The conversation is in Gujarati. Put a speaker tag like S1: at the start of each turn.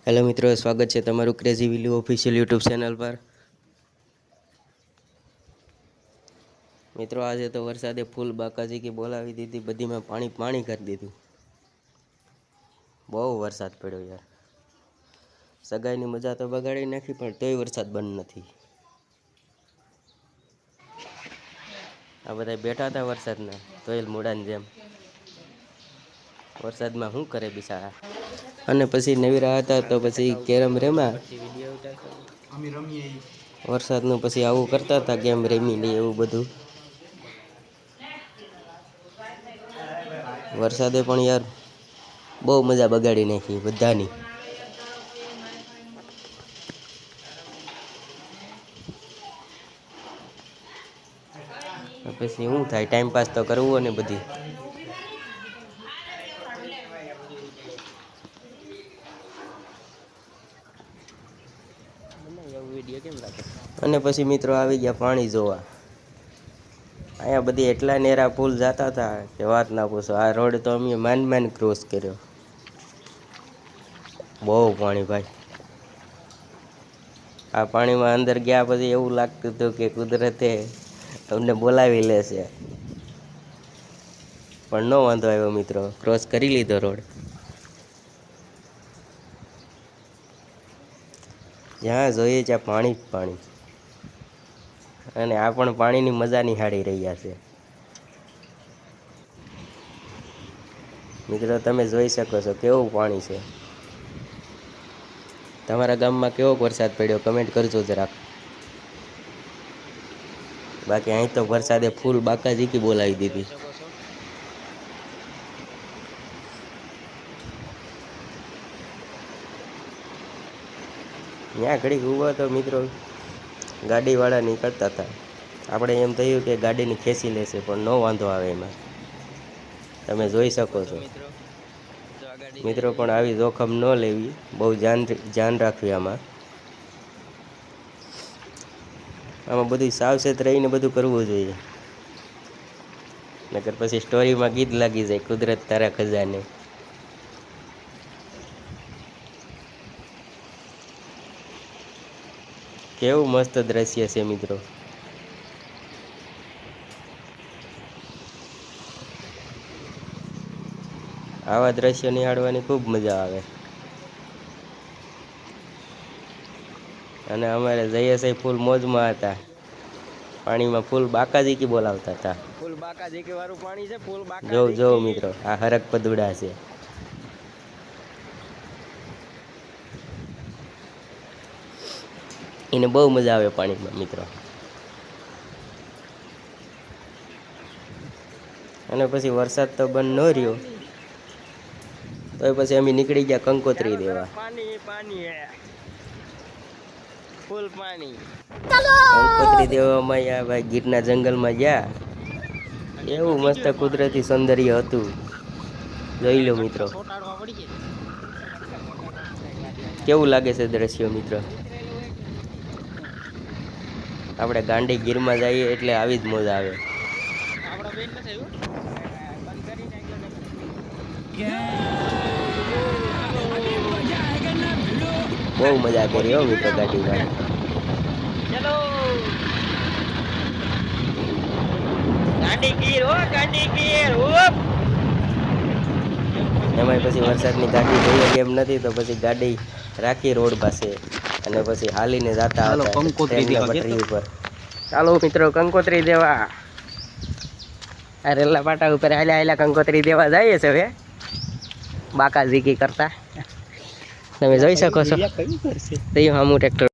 S1: હેલો મિત્રો, સ્વાગત છે તમારું ક્રેઝી વિલ્યુ ઓફિશિયલ યુટ્યુબ ચેનલ પર। મિત્રો, આજે તો વરસાદે ફૂલ બાકાજી બોલાવી દીધી, બધીમાં પાણી પાણી કરી દીધું। બહુ વરસાદ પડ્યો યાર, સગાઈની મજા તો બગાડી નાખી, પણ તોય વરસાદ બંધ નથી। આ બધા બેઠા હતા વરસાદના, તોય મોડાની જેમ વરસાદમાં શું કરે બિચારા। અને પછી નવીરા હતા તો પછી કેરમ રેમાં વરસાદનું, પછી આવું કરતા હતા ગેમ રેમી ને એવું બધું। વરસાદે પણ યાર બહુ મજા બગાડી નાખી બધાની। પછી શું થાય, ટાઈમ પાસ તો કરવું ને બધી। અને પછી મિત્રો આવી ગયા પાણી જોવા। અહીંયા બધી એટલા નેરા પુલ જતા હતા કે વાત ના પૂછો। આ રોડ તો અમે માંડ ક્રોસ કર્યો, બહુ પાણી ભાઈ। આ પાણીમાં અંદર ગયા પછી એવું લાગતું હતું કે કુદરતે અમને બોલાવી લેશે, પણ ન વાંધો આવ્યો મિત્રો, ક્રોસ કરી લીધો રોડ। જ્યાં જોઈએ ત્યાં પાણી જ પાણી, અને આ પણ પાણીની મજા નિહાળી રહ્યા છે। મિત્રો, તમે જોઈ શકો છો કેવું પાણી છે। તમારા ગામમાં કેવો વરસાદ પડ્યો કમેન્ટ કરજો જરાક। બાકી અહીં તો વરસાદે ફૂલ બાકાજીકી બોલાવી દીધી। ત્યાં ઘડીક ઊભા તો મિત્રો, ગાડીવાળા નીકળતા હતા। આપણે એમ થયું કે ગાડીને ખેંચી લેશે, પણ ન વાંધો આવે એમાં, તમે જોઈ શકો છો મિત્રો। પણ આવી જોખમ ન લેવી, બહુ ધ્યાન રાખવી આમાં બધું સાવચેત રહીને બધું કરવું જોઈએ, નકર પછી સ્ટોરીમાં ગીત લાગી જાય, કુદરત તારા ખજાને। કેવું મસ્ત દ્રશ્ય છે મિત્રો। આવા દ્રશ્યો નિહાળવાની ખૂબ મજા આવે। અને અમારે જયેશ ફૂલ મોજમાં હતા, પાણીમાં ફૂલ બાકાજીકી બોલાવતા હતા। ફૂલ બાકાજીકી વાળું પાણી છે, ફૂલ બાકાજીકી। જો મિત્રો, આ હરક પદુડા છે। એને બહુ મજા આવે પાણીમાં મિત્રો। અને પછી વરસાદ તો બંધ ન રહ્યો, તો પછી અમે નીકળી ગયા કંકોત્રી દેવા। ફૂલ પાણી કંકોત્રી દેવામાં ગયા ભાઈ, ગીરના જંગલમાં ગયા। એવું મસ્ત કુદરતી સૌંદર્ય હતું, જોઈ લો મિત્રો। કેવું લાગે છે દ્રશ્યો મિત્રો? આપણે ગાંડી ગીરમાં જઈએ એટલે આવી જ મજા આવે। બહુ મજા કરી હો મિત્રો ગાડીમાં। એમાંય પછી વરસાદની ગાડી જોઈએ એમ નથી, તો પછી ગાડી રાખી રોડ પાસે, અને પછી હાલીને જતા હતા પટરી ઉપર। ચાલો મિત્રો, કંકોત્રી દેવા આ રેલા પાટા ઉપર હાલ્યા કંકોત્રી દેવા જઈએ છે હવે, બાકાઝીકી કરતા। તમે જોઈ શકો છો, તે હમું ટ્રેક્ટર